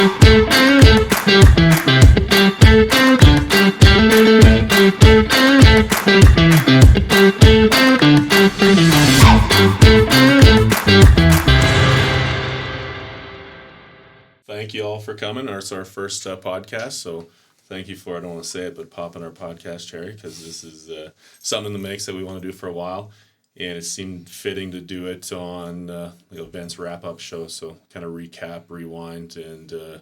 Thank you all for coming. It's our first podcast, so thank you for, I don't want to say it, but popping our podcast cherry, because this is something in the mix that we want to do for a while, and it seemed fitting to do it on the events wrap-up show, so kind of recap, rewind, and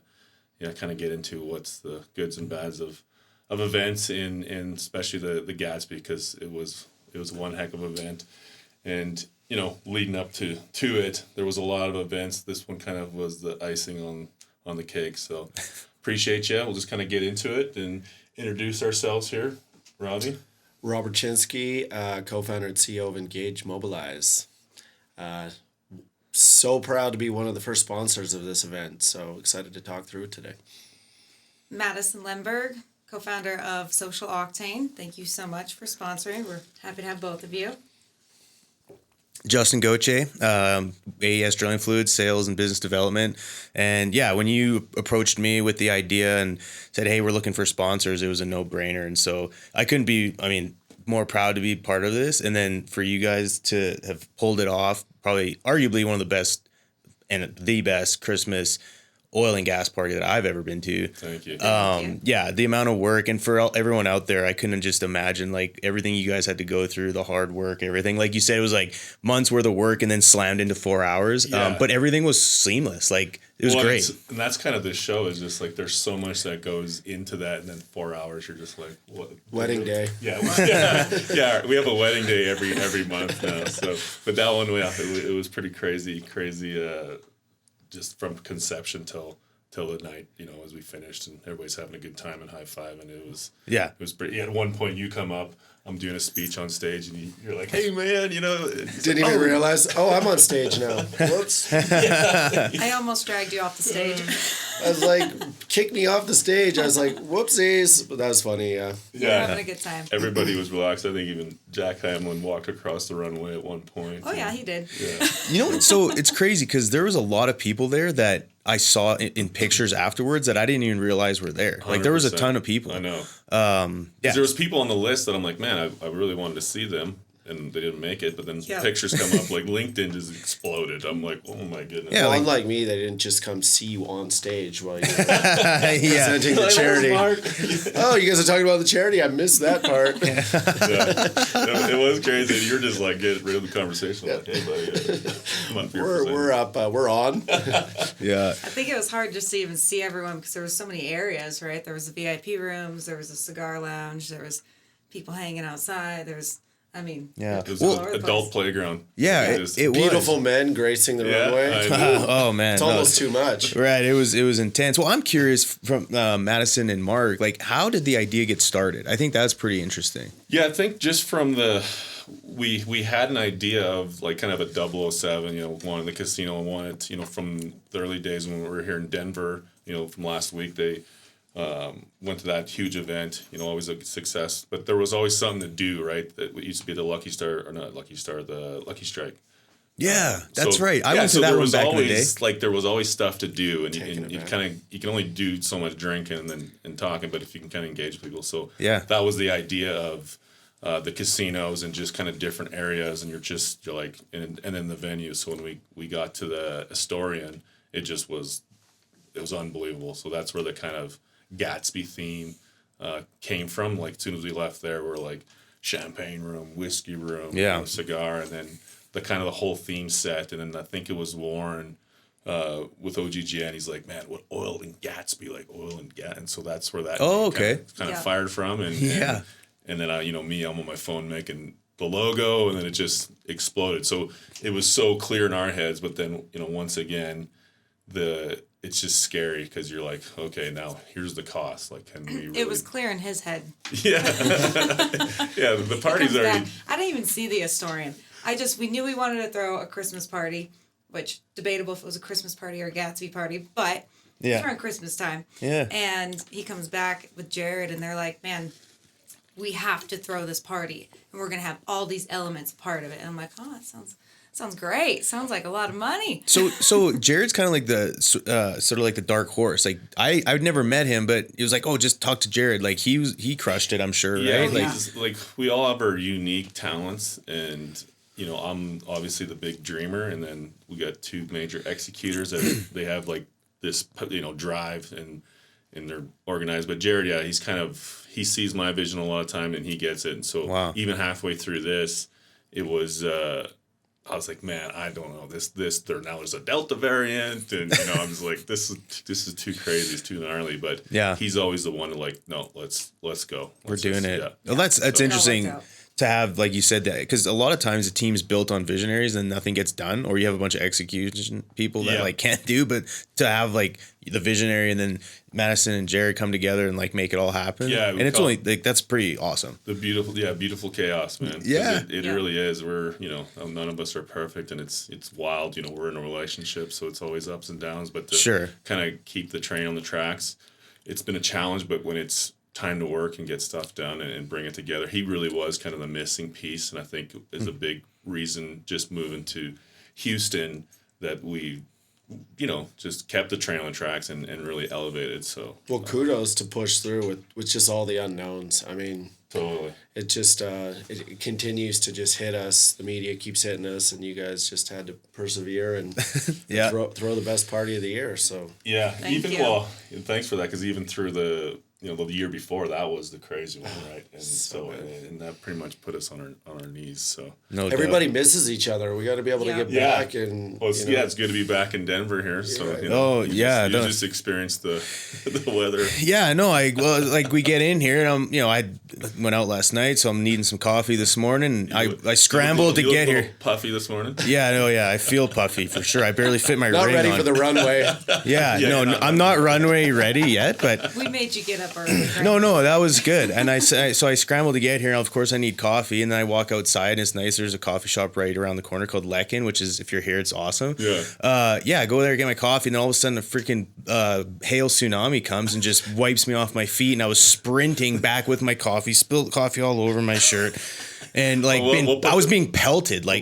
kind of get into what's the goods and bads of events, and especially the GAtSby, because it was one heck of an event, and leading up to it, there was a lot of events. This one kind of was the icing on the cake. So appreciate you. We'll just kind of get into it and introduce ourselves here. Robbie? Rob Ratchinsky, co-founder and CEO of Engage Mobilize. So proud to be one of the first sponsors of this event. So excited to talk through it today. Madison Lemberg, co-founder of Social Octane. Thank you so much for sponsoring. We're happy to have both of you. Justin Gauthier, AES Drilling Fluids, sales and business development. And yeah, when you approached me with the idea and said, hey, we're looking for sponsors, it was a no-brainer. And so I couldn't be, more proud to be part of this. And then for you guys to have pulled it off, probably arguably one of the best and the best Christmas oil and gas party that I've ever been to. Thank you. Yeah, the amount of work, and for everyone out there, I couldn't just imagine like everything you guys had to go through, the hard work, everything. Like you said, it was like months worth of work and then slammed into 4 hours. Yeah. But everything was seamless. Like it was great. And that's kind of the show, is just like there's so much that goes into that, and then 4 hours you're just like, what? Wedding day. Yeah, yeah. We have a wedding day every month now. So, but that one, it was pretty crazy. Just from conception till the night, as we finished, and everybody's having a good time and high five, and it was pretty. At one point, you come up, I'm doing a speech on stage, and you're like, "Hey, man, Didn't even realize. Oh, I'm on stage now. Whoops. I almost dragged you off the stage. I was like, kick me off the stage. I was like, whoopsies. But that was funny. Yeah. We're having a good time. Everybody was relaxed. I think even Jack Hamlin walked across the runway at one point. Oh yeah, he did. Yeah. So it's crazy because there was a lot of people there that I saw in pictures afterwards that I didn't even realize were there. Like there was a ton of people. I know. Yeah. There was people on the list that I'm like, man, I really wanted to see them, and they didn't make it. But then pictures come up, like LinkedIn just exploded. I'm like, oh my goodness. Yeah, well, unlike me, they didn't just come see you on stage while you were presenting the charity. Oh, you guys are talking about the charity? I missed that part. It was crazy. You're just like getting rid of the conversation. Like, hey, buddy, come up here. We're up. We're on. Yeah. I think it was hard just to even see everyone because there was so many areas, right? There was the VIP rooms, there was a cigar lounge, there was people hanging outside, there was. It was an adult playground. Yeah, it was. Beautiful men gracing the runway. Oh man, it's almost too much. Right, it was intense. Well, I'm curious from Madison and Mark, like how did the idea get started? I think that's pretty interesting. Yeah, I think just from we had an idea of like kind of a 007, one in the casino, and wanted, from the early days when we were here in Denver, from last week, they went to that huge event, always a success, but there was always something to do, right? That used to be the the Lucky Strike. Yeah, that's right. I went to that one back in the day. Like there was always stuff to do, and you can only do so much drinking and talking, but if you can kind of engage people, so that was the idea of the casinos and just kind of different areas, and you're like, and then the venue. So when we got to the Astorian, it was unbelievable. So that's where the kind of GAtSby theme came from. Like as soon as we left there, we're like champagne room, whiskey room, cigar, and then the whole theme set. And then I think it was Warren with OGGN. He's like, man, what oil and GAtSby, like oil and gas. And so that's where that kind of fired from. And then I'm on my phone making the logo, and then it just exploded. So it was so clear in our heads, but then once again it's just scary because you're like, okay, now here's the cost. Like, can we really... It was clear in his head. Yeah. Yeah, the party's already... I didn't even see the Astorian. We knew we wanted to throw a Christmas party, which debatable if it was a Christmas party or a GAtSby party, but it's around Christmas time. Yeah. And he comes back with Jared, and they're like, man, we have to throw this party, and we're going to have all these elements part of it. And I'm like, oh, that Sounds great. Sounds like a lot of money. So Jared's kind of like the sort of like the dark horse. Like I've never met him, but it was like, oh, just talk to Jared. Like he crushed it, I'm sure. Yeah, right? Like we all have our unique talents, and I'm obviously the big dreamer, and then we got two major executors that they have like this drive and they're organized. But Jared, yeah, he sees my vision a lot of time and he gets it. And so even halfway through this, it was. I was like, man, I don't know there's a Delta variant, and I'm just like, this is too crazy, it's too gnarly. But he's always the one to like, no, let's go. We're doing it. Yeah. Well, that's interesting to have, like you said, that because a lot of times the team's built on visionaries and nothing gets done, or you have a bunch of execution people that like can't do, but to have like the visionary and then Madison and Jared come together and like make it all happen. Yeah. And it's only like, that's pretty awesome. The beautiful chaos, man. Yeah. It really is. We're, none of us are perfect, and it's wild. We're in a relationship, so it's always ups and downs, but to kind of keep the train on the tracks, it's been a challenge, but when it's time to work and get stuff done and bring it together, he really was kind of the missing piece, and I think is a big reason just moving to Houston that we just kept the train on the tracks and really elevated. So kudos to push through with just all the unknowns. I mean, totally. It just it continues to just hit us. The media keeps hitting us, and you guys just had to persevere and throw the best party of the year. So thanks for that, because even through the year before, that was the crazy one, right? And and that pretty much put us on our knees. So everybody misses each other. We got to be able to get back, and it's good to be back in Denver here. So you just experienced the weather. Yeah, no, we get in here, and I went out last night, so I'm needing some coffee this morning. I scrambled to get here. Puffy this morning. Yeah, I feel puffy for sure. I barely fit my ring on. Not ready for the runway. I'm not runway ready yet, but we made you get up early. Right? No, that was good. And I scrambled to get here. And of course, I need coffee. And then I walk outside, and it's nice. There's a coffee shop right around the corner called Lekin, which is, if you're here, it's awesome. Yeah. I go there, get my coffee, and then all of a sudden, a freaking hail tsunami comes and just wipes me off my feet. And I was sprinting back with my coffee, spilled coffee all over my shirt. And I was being pelted. I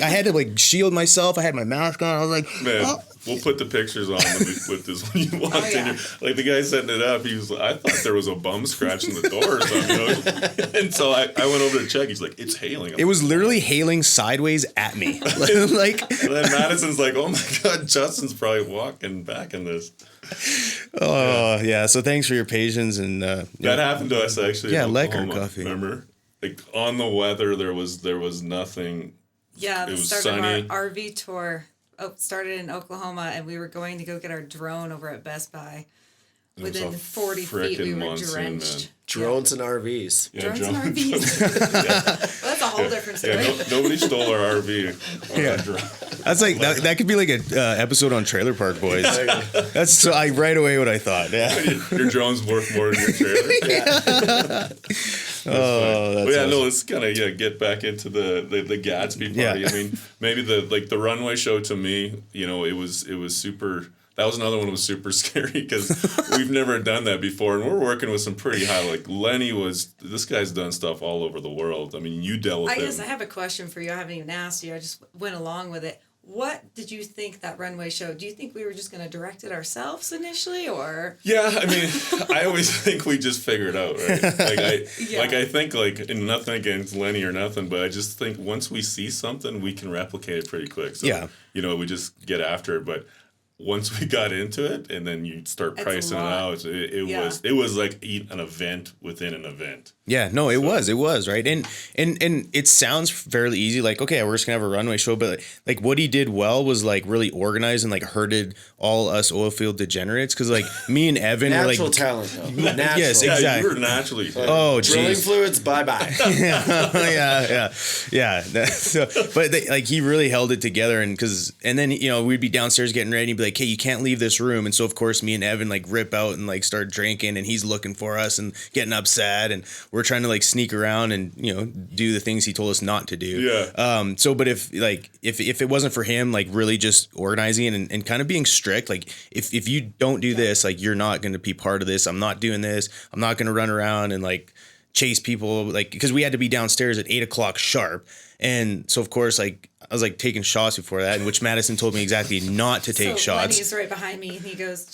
had to shield myself. I had my mask on. I was like, man. We'll put the pictures on with this when you walked in here. Like the guy setting it up, he was like, I thought there was a bum scratching the door or something. And so I went over to check. He's like, it's hailing. It was literally hailing sideways at me. And then Madison's like, oh my God, Justin's probably walking back in this. Yeah. So thanks for your patience. And that happened to us actually. Yeah, Lekker coffee. Remember? On the weather, there was nothing. Yeah, it was start sunny. Of our RV tour started in Oklahoma, and we were going to go get our drone over at Best Buy. Within 40 feet, we were drenched. Drones and RVs. Yeah, drones and RVs. Well, that's a whole different story. Nobody stole our RV. That's like that could be like an episode on Trailer Park Boys. That's right away what I thought. Yeah, your drone's worth more than your trailer. Let's kind of get back into the GAtSby party. Yeah. I mean, maybe the runway show to me, it was super. That was another one that was super scary because we've never done that before, and we're working with some pretty high. Like Lenny this guy's done stuff all over the world. I mean, you dealt with it. I have a question for you. I haven't even asked you. I just went along with it. What did you think that runway showed? Do you think we were just going to direct it ourselves initially, or? Yeah, I mean, I always think we just figure it out, right? I think and nothing against Lenny or nothing, but I just think once we see something, we can replicate it pretty quick. So, we just get after it, but. Once we got into it, and then you start pricing it out, it was like an event within an event. Yeah, no, it was right, and it sounds fairly easy. Like, okay, we're just gonna have a runway show, but like what he did well was like really organized and like herded all us oil field degenerates, because like me and Evan were like natural talent, though. Natural. Yes, exactly. Yeah, you were naturally. Drilling fluids, bye. yeah. So, but he really held it together, and then we'd be downstairs getting ready, and he'd be like, hey, you can't leave this room. And so of course me and Evan rip out and start drinking, and he's looking for us and getting upset, and we're trying to sneak around and do the things he told us not to do. Yeah. But if it wasn't for him really just organizing and kind of being strict, if you don't do this, you're not going to be part of this. I'm not doing this. I'm not going to run around and chase people because we had to be downstairs at 8:00 sharp. And so of course, like I was like taking shots before that, in which Madison told me exactly not to take shots. Lenny's right behind me, and he goes,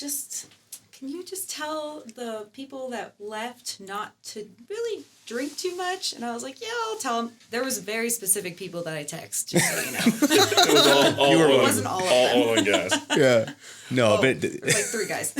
can you just tell the people that left not to really drink too much? And I was like, yeah, I'll tell them. There was very specific people that I text, just so you know. It was all it wasn't all of them. oil and gas. Yeah. No, but there was like 3 guys.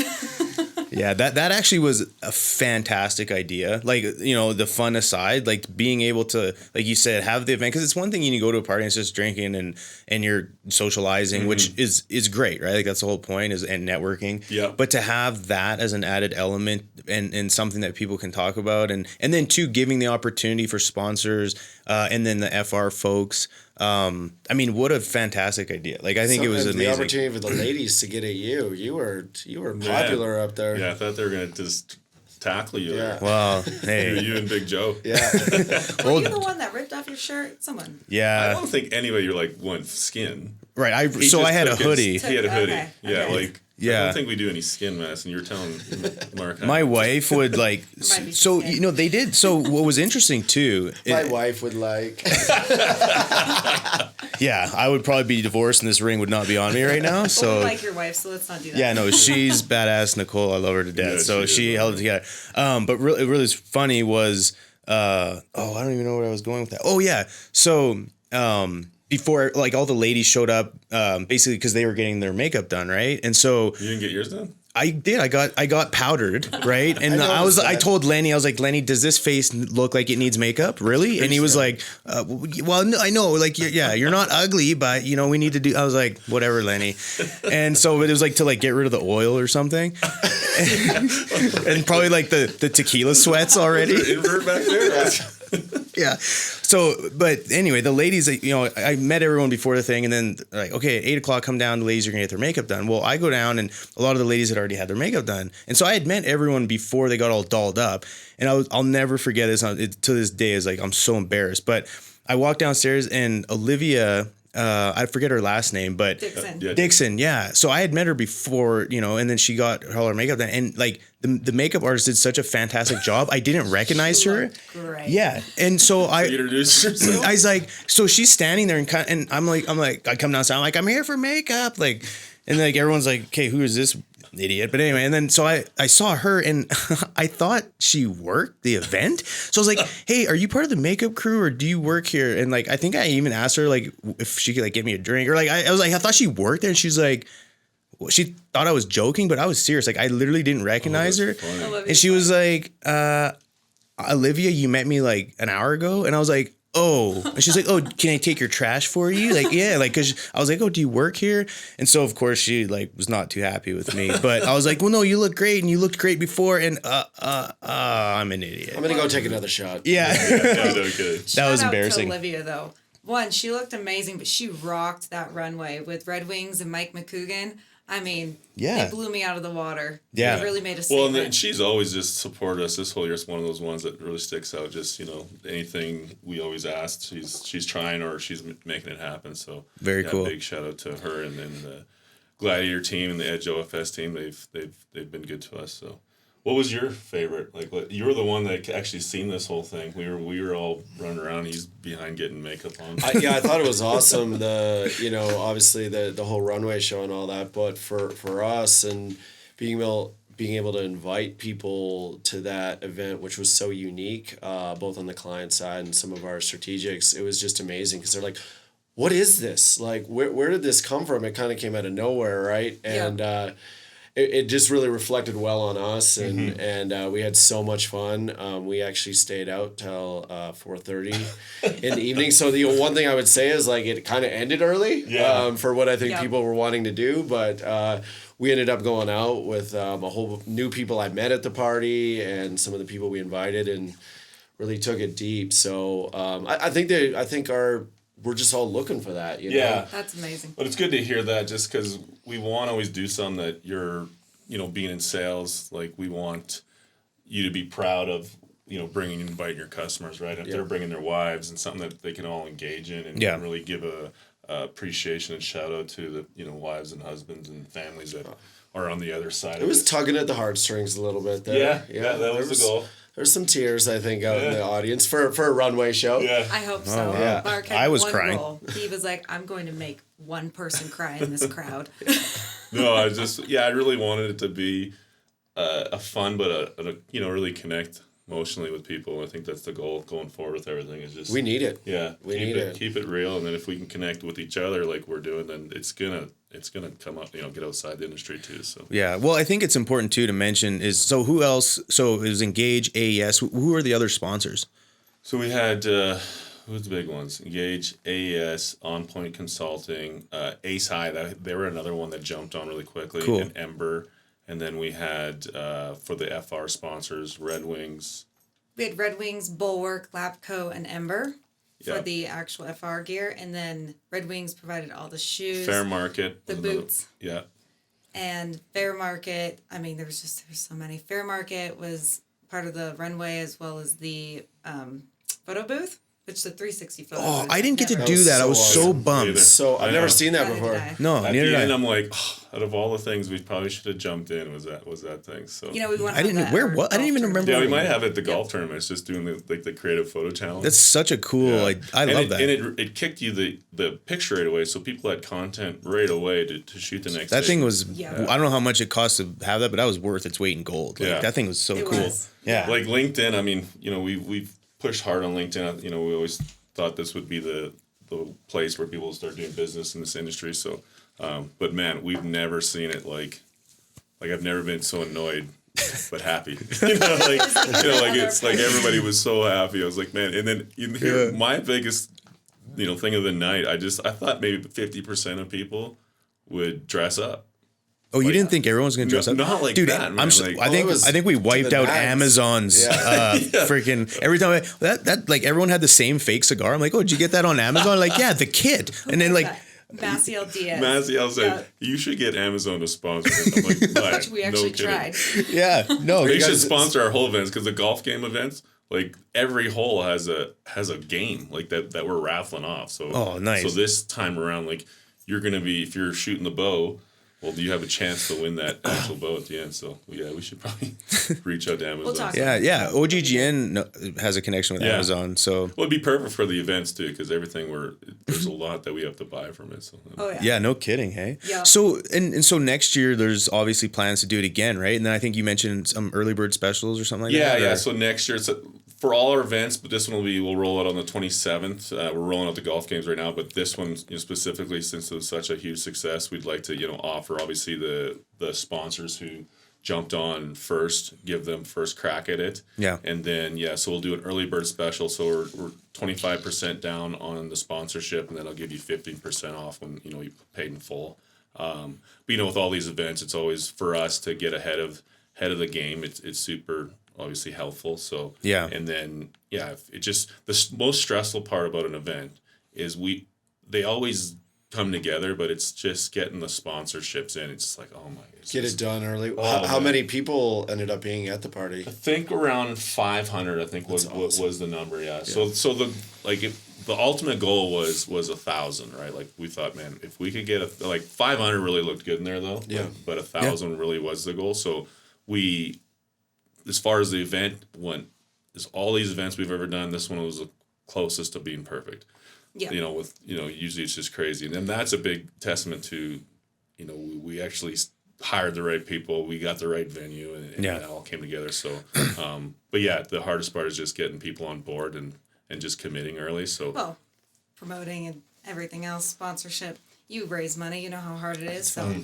Yeah, that actually was a fantastic idea. Like, you know, the fun aside, like being able to, like you said, have the event, because it's one thing you go to a party and it's just drinking and you're socializing, which is great, right? Like that's the whole point and networking. Yeah. But to have that as an added element and something that people can talk about, and then too giving the opportunity for sponsors and then the FR folks. I mean, what a fantastic idea! Like, I think it was amazing. The opportunity for the ladies to get at you. You were popular up there. Yeah, I thought they were gonna just tackle you. Yeah. Well, hey, you and Big Joe. Yeah. Were you the one that ripped off your shirt? Someone. Yeah. I don't think anybody went skin. Right. I had a hoodie. He had a hoodie. Okay. Yeah, Okay. like. Yeah. I don't think we do any skin masks, and you were telling Mark. My wife would like, so, you know, they did. So what was interesting too. My wife would like. Yeah, I would probably be divorced and this ring would not be on me right now. So Well, we like your wife, so let's not do that. yeah, no, she's badass, Nicole. I love her to death. Yeah, So she held it together. But really funny was, I don't even know where I was going with that. Oh yeah. So, before like all the ladies showed up, basically because they were getting their makeup done, right? And so You didn't get yours done? I did. I got powdered, right? And I told Lenny, I was like, Lenny, does this face look like it needs makeup? Really? And he was like, well, no, I know, like, yeah, you're not ugly, but you know, we need to do. I was like, whatever, Lenny. And so it was like to like get rid of the oil or something, and probably like the tequila sweats already. Invert back there. Yeah. So, but anyway, the ladies, you know, I met everyone before the thing, and then like, okay, at 8:00, come down. The ladies are gonna get their makeup done. Well, I go down, and a lot of the ladies had already had their makeup done, and so I had met everyone before they got all dolled up, and I'll never forget this to this day. Is like I'm so embarrassed, but I walked downstairs, and Olivia. I forget her last name, but Dixon. Yeah. So I had met her before, you know, and then she got all her makeup done, and like the makeup artist did such a fantastic job. I didn't recognize her. Great. Yeah. And so I introduced herself. I was like, so she's standing there and I'm like, I come downstairs, I'm like, I'm here for makeup. Like, and like, everyone's like, okay, who is this idiot? But anyway, and then so I saw her and I thought she worked the event. So I was like, hey, are you part of the makeup crew or do you work here? And like, I think I even asked her like if she could like get me a drink or like, I was like, I thought she worked there, and she's like, she thought I was joking, but I was serious. Like I literally didn't recognize her. And she was like, Olivia, you met me like an hour ago. And I was like, oh, and she's like, oh, can I take your trash for you? Like, yeah, like, cause I was like, oh, do you work here? And so of course she like was not too happy with me, but I was like, well, no, you look great. And you looked great before. And, I'm an idiot. I'm going to go take another shot. Yeah. That was embarrassing. Shout out to Olivia though. One, she looked amazing, but she rocked that runway with Red Wings and Mike McCougan. I mean, They blew me out of the water. Yeah. They really made a statement. Well, and she's always just supported us. This whole year is one of those ones that really sticks out. Just, you know, anything we always asked, she's trying or she's making it happen. So very cool. Big shout out to her and then the Gladiator team and the Edge OFS team. They've been good to us. So, what was your favorite? Like, you were the one that actually seen this whole thing. We were all running around. He's behind getting makeup on. I thought it was awesome. Obviously the whole runway show and all that, but for us and being able to invite people to that event, which was so unique, both on the client side and some of our strategics, it was just amazing because they're like, what is this? Like, where did this come from? It kind of came out of nowhere, right? And it just really reflected well on us, and we had so much fun. We actually stayed out till 4:30 in the evening. So the one thing I would say is like it kind of ended early for what I think people were wanting to do, but we ended up going out with a whole new people I met at the party and some of the people we invited, and really took it deep. So I think we're just all looking for that, you know? That's amazing. But it's good to hear that just because we want to always do something that you're, you know, being in sales, like we want you to be proud of, you know, inviting your customers, right? If they're bringing their wives and something that they can all engage in and really give a appreciation and shout out to the, you know, wives and husbands and families that are on the other side. It was tugging at the heartstrings a little bit there. Yeah, that was the goal. There's some tears, I think, out in the audience for a runway show. Yeah. I hope so. Oh, yeah. Mark had I was one crying. goal. He was like, I'm going to make one person cry in this crowd. No, I really wanted it to be a fun, but a really connect emotionally with people. I think that's the goal going forward with everything. Is just We need it. Yeah, We need it. Keep it real, and then if we can connect with each other like we're doing, then it's gonna come up. Get outside the industry too. So Yeah, well, I think it's important too to mention is so who else? So it was Engage, AES. Who are the other sponsors? So we had who's the big ones? Engage, AES, On Point Consulting, Ace High. They were another one that jumped on really quickly. Cool. And Ember, and then we had for the FR sponsors, Red Wings. We had Red Wings, Bulwark, Lapco, and Ember for Yeah. the actual FR gear. And then Red Wings provided all the shoes, Fair Market. the was another- boots. Yeah. And Fair Market, I mean, there's so many. Fair Market was part of the runway as well as the photo booth, which the 360 photo Oh, booth. I didn't get to Never- do that. I was so awesome. bummed. Neither. So I've I never know. seen that Neither did before. I. No, At neither the did end, I. I'm like, out of all the things, we probably should have jumped in. Was that thing? So You know, we went I didn't- on where our what? I didn't golf even tournament. remember. yeah, we might have it at the golf tournaments, just doing the creative photo challenge. That's such a cool. Yeah. I And love that. And it kicked you the picture right away, so people had content right away to shoot the next. That thing day. was. Yeah. I don't know how much it cost to have that, but that was worth its weight in gold. Like, Yeah. that thing was so It cool. was. Yeah. like LinkedIn. I mean, we've pushed hard on LinkedIn. We always thought this would be the place where people start doing business in this industry. So, but man, we've never seen it like I've never been so annoyed but happy. It's like everybody was so happy. I was like, man, and then my biggest thing of the night. I thought maybe 50% of people would dress up. Oh, you didn't think everyone was going to dress up? Not like Dude, that, man. I'm so, Like- I think it was I think we to wiped the out max. Amazon's freaking every time. That like everyone had the same fake cigar. I'm like, oh, did you get that on Amazon? Like, yeah, the kit. And then like, Maciel Diaz. Maciel said, Yeah. you should get Amazon to sponsor it. I'm like, "Why? Which we actually No kidding." tried. yeah, no, They you should guys- sponsor our whole events because the golf game events, like every hole has a game like that we're raffling off. So Oh, nice. So this time around, like you're gonna be, if you're shooting the bow, well, you have a chance to win that actual bow at the end. So yeah, we should probably reach out to Amazon. We'll talk. Yeah. OGGN has a connection with Yeah. Amazon, so Well, it'd be perfect for the events too, because there's a lot that we have to buy from it. So Oh yeah. yeah, no kidding, hey. Yeah. So and so next year there's obviously plans to do it again, right? And then I think you mentioned some early bird specials or something like that. Yeah. or- So next year, for all our events, but this one we'll roll out on the 27th. We're rolling out the golf games right now, but this one specifically, since it was such a huge success, we'd like to offer obviously the sponsors who jumped on first, give them first crack at it. Yeah. And then so we'll do an early bird special. So we're 25% down on the sponsorship, and then I'll give you 15% off when you paid in full. But with all these events, it's always for us to get ahead of the game. It's super obviously helpful. So Yeah. and then it just most stressful part about an event is they always come together, but it's just getting the sponsorships in. It's just like, oh my, Get it done early. Oh, How man. many people ended up being at the party? I think around 500. I think was awesome. was the number. Yeah. So the the ultimate goal was 1,000, right? Like we thought, man, if we could get 500 really looked good in there though. Yeah. But 1,000 really was the goal. So we, as far as the event went, all these events we've ever done, this one was the closest to being perfect. Yeah. Usually it's just crazy, and then that's a big testament to, we actually hired the right people, we got the right venue, and it all came together. So, but yeah, the hardest part is just getting people on board and just committing early. So, Well, promoting and everything else, sponsorship. You raise money. You know how hard it is. So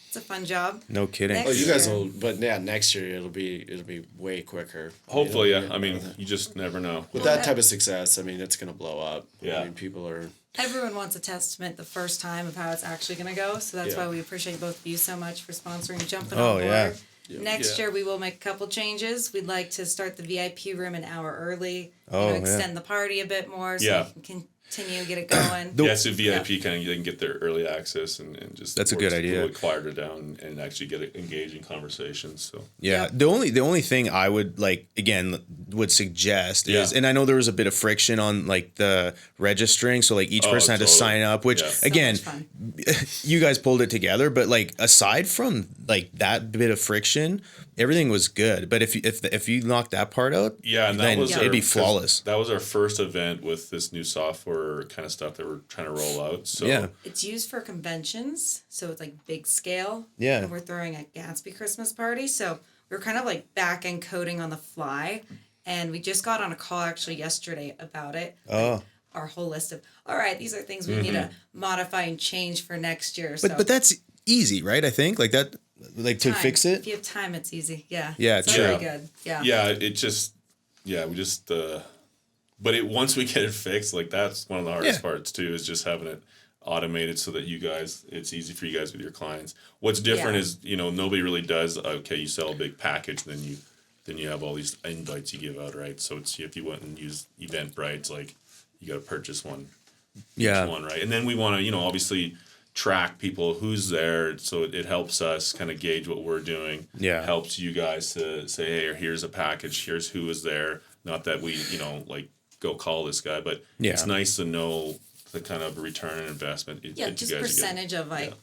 it's a fun job. No kidding. Next Oh, you guys year. will, but next year it'll be way quicker. hopefully, You know, I mean, you just never know. with Well, that type of success, I mean, it's gonna blow up. Yeah. I mean, people are. Everyone wants a testament the first time of how it's actually going to go. So that's Yeah. why we appreciate both of you so much for sponsoring, jumping Oh, on board. yeah. Next Yeah. year, we will make a couple changes. We'd like to start the VIP room an hour early. Oh, extend the party a bit more so Yeah. we can continue, get it going. So VIP they can get their early access and just That's a good idea. Really quiet it down and actually get engaging conversations. So Yeah, Yep. the only thing I would would suggest is, and I know there was a bit of friction on the registering, so each person had to totally. sign up, which Yeah. So again, much fun. you guys pulled it together, but aside from like that bit of friction, everything was good. But if you knocked that part out, and then it'd be flawless. That was our first event with this new software kind of stuff that we're trying to roll out. So it's used for conventions, so it's like big scale. Yeah. And we're throwing a GAtSby Christmas party, so we're kind of like back end coding on the fly, and we just got on a call actually yesterday about it. Oh. Like, our whole list of, all right, these are things we need to modify and change for next year. But that's easy, right? I think like that, like to fix it. If you have time, it's easy. Yeah. Yeah, it's very good. Yeah. Yeah, we just, but once we get it fixed, like that's one of the hardest parts too, is just having it automated so that it's easy for you guys with your clients. What's different is, nobody really does, okay, you sell a big package, then you have all these invites you give out, right? So it's, if you went and use Eventbrite, it's like, you got to purchase one, each one, right? And then we want to, obviously track people who's there, so it helps us kind of gauge what we're doing. Yeah, helps you guys to say, hey, here's a package, here's who is there. Not that we, like go call this guy, but it's nice to know the kind of return on investment. Just percentage of like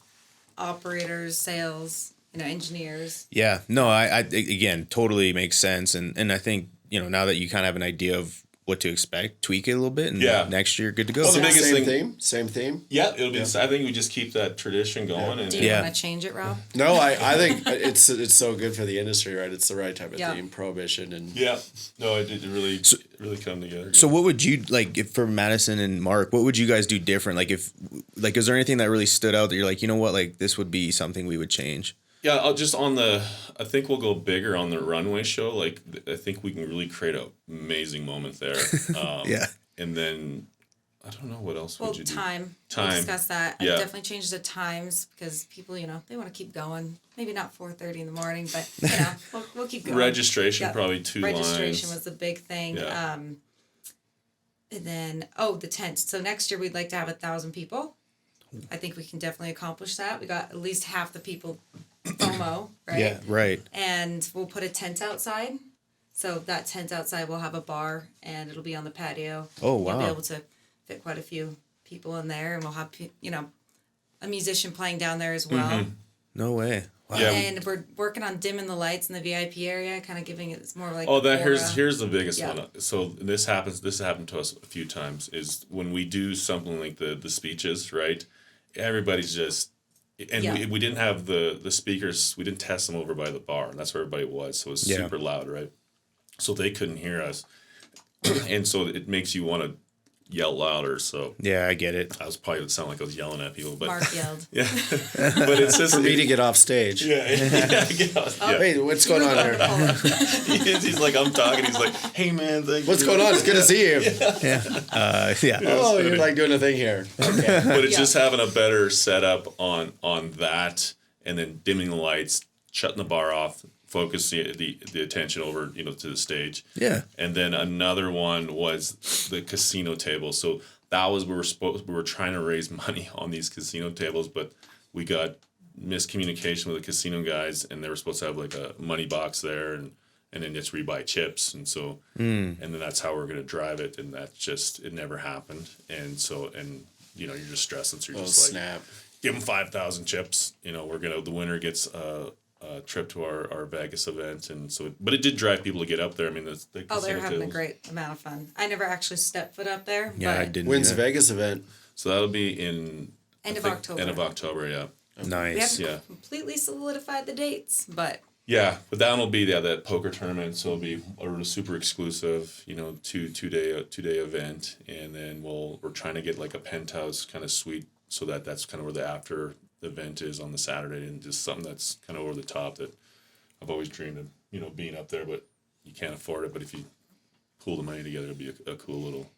operators, sales, engineers. Yeah, no, I again totally makes sense, and I think now that you kind of have an idea of what to expect, tweak it a little bit, and next year good to go. Well, the biggest same theme. Yeah, it'll be. I think we just keep that tradition going. Yeah. And do you want to change it, Rob? No, I think it's so good for the industry, right? It's the right type of theme, prohibition, and no, it really come together. So what would you like if for Madison and Mark? What would you guys do different? Like is there anything that really stood out that you're like, like this would be something we would change? Yeah, I think we'll go bigger on the runway show. Like, I think we can really create an amazing moment there. And then, I don't know, what else would you do? Time. We'll discuss that. Yeah. I definitely change the times because people, they want to keep going. Maybe not 4:30 in the morning, but, we'll keep going. Registration, probably 2 lines. Registration was the big thing. Yeah. And then, the tents. So next year we'd like to have 1,000 people. I think we can definitely accomplish that. We got at least half the people FOMO, right? Yeah, right. And we'll put a tent outside. So that tent outside will have a bar, and it'll be on the patio. Oh, wow. You'll be able to fit quite a few people in there, and we'll have, a musician playing down there as well. Mm-hmm. No way. Wow. Yeah. And we're working on dimming the lights in the VIP area, kind of giving it more like. Here's the biggest one. So this happened to us a few times. Is when we do something like the speeches, right? Everybody's just. And we didn't have the speakers, we didn't test them over by the bar. And that's where everybody was. So it was super loud, right? So they couldn't hear us. And so it makes you want to yell louder. So yeah, I get it. I was probably would sound like I was yelling at people. But Mark yelled. Yeah. But it's just. For me to get off stage. Hey, what's going on here? He's like, I'm talking. He's like, hey, man. What's going on? It's good to see you. Yeah. You're like doing a thing here. Okay. But it's just having a better setup on that, and then dimming the lights, shutting the bar off, focus the attention over to the stage. Yeah. And then another one was the casino table. So that was we were trying to raise money on these casino tables, but we got miscommunication with the casino guys, and they were supposed to have like a money box there, and then just rebuy chips, and so and then that's how we're gonna drive it, and that just it never happened, and so you're just stressing, so you're just like snap. Give them 5,000 chips. The winner gets a trip to our Vegas event, and so but it did drive people to get up there. I mean, they're having a great amount of fun. I never actually stepped foot up there. Yeah, but I didn't. When's the Vegas event? So that'll be in end of October. End of October, yeah. Nice. We haven't completely solidified the dates, but. Yeah, but that will be that poker tournament. So it'll be a super exclusive, two-day event, and then we're trying to get like a penthouse kind of suite, so that's kind of where the after event is on the Saturday, and just something that's kind of over the top that I've always dreamed of, being up there, but you can't afford it. But if you pool the money together, it'll be a cool little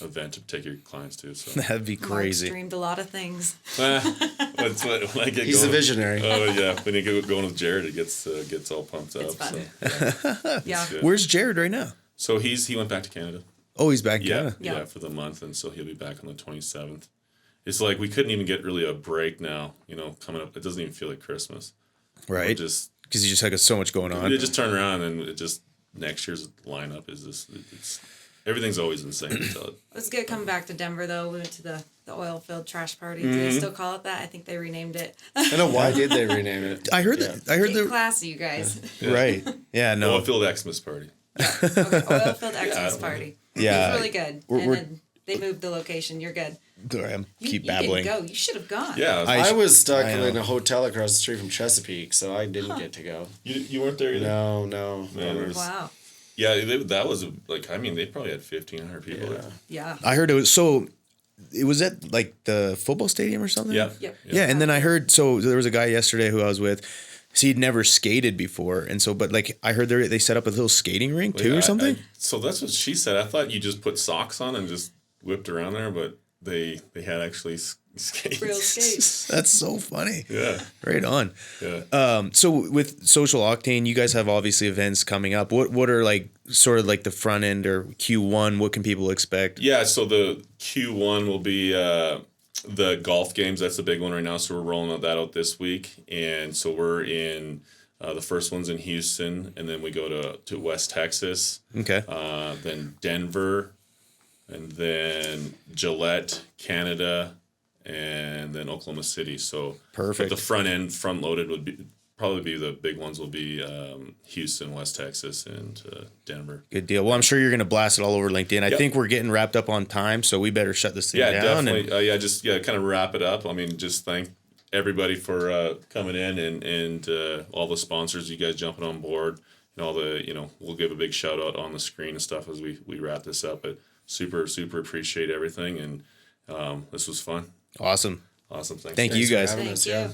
event to take your clients to. So that'd be crazy. Mark's dreamed a lot of things. When I get He's going, a visionary. Oh yeah, when you get going with Jared, it gets all pumped It's up. fun. So, yeah. Where's Jared right now? So he went back to Canada. Oh, he's back in Canada. Yeah, for the month, and so he'll be back on the 27th. It's like we couldn't even get really a break now, coming up. It doesn't even feel like Christmas. Right. Just because you just had so much going on. We just turn around, and it just next year's lineup is this. everything's always insane. So It was good coming back to Denver, though. We went to the oil field trash party. Do they still call it that? I think they renamed it. I know, why did they rename it? I heard that. I heard Get the classy, you guys. right. Yeah, no. Oilfield Xmas party. Okay, oil field Xmas party. Yeah. It was really good. And then they moved the location. You're good. Keep babbling. You didn't go. You should have gone. Yeah, I was stuck in a hotel across the street from Chesapeake, so I didn't get to go. you weren't there either. No. Wow. Yeah, that was like, I mean, they probably had 1,500 people there. Yeah. I heard it was so. It was at like the football stadium or something. Yeah. Yep. Yeah, and then I heard so there was a guy yesterday who I was with. So he'd never skated before, and so but like I heard they set up a little skating rink too or something. So that's what she said. I thought you just put socks on and just whipped around there, but they had actually skates. Real skates. That's so funny. Yeah. Right on. Yeah. So with Social Octane, you guys have obviously events coming up. What are like sort of like the front end or Q1? What can people expect? Yeah. So the Q1 will be the golf games. That's the big one right now. So we're rolling that out this week, and so we're in. The first one's in Houston, and then we go to West Texas. Okay. Then Denver, and then Gillette, Canada, and then Oklahoma City. So perfect. But the front loaded would probably be the big ones. Will be Houston, West Texas, and Denver. Good deal. Well, I'm sure you're going to blast it all over LinkedIn. I Yep. think we're getting wrapped up on time, so we better shut this thing down. Definitely. Kind of wrap it up. I mean, just thank everybody for coming in and all the sponsors, you guys jumping on board, and all the, we'll give a big shout out on the screen and stuff as we wrap this up. But super, super appreciate everything, and this was fun. Awesome. Thanks. Thank you guys. For having us, yeah.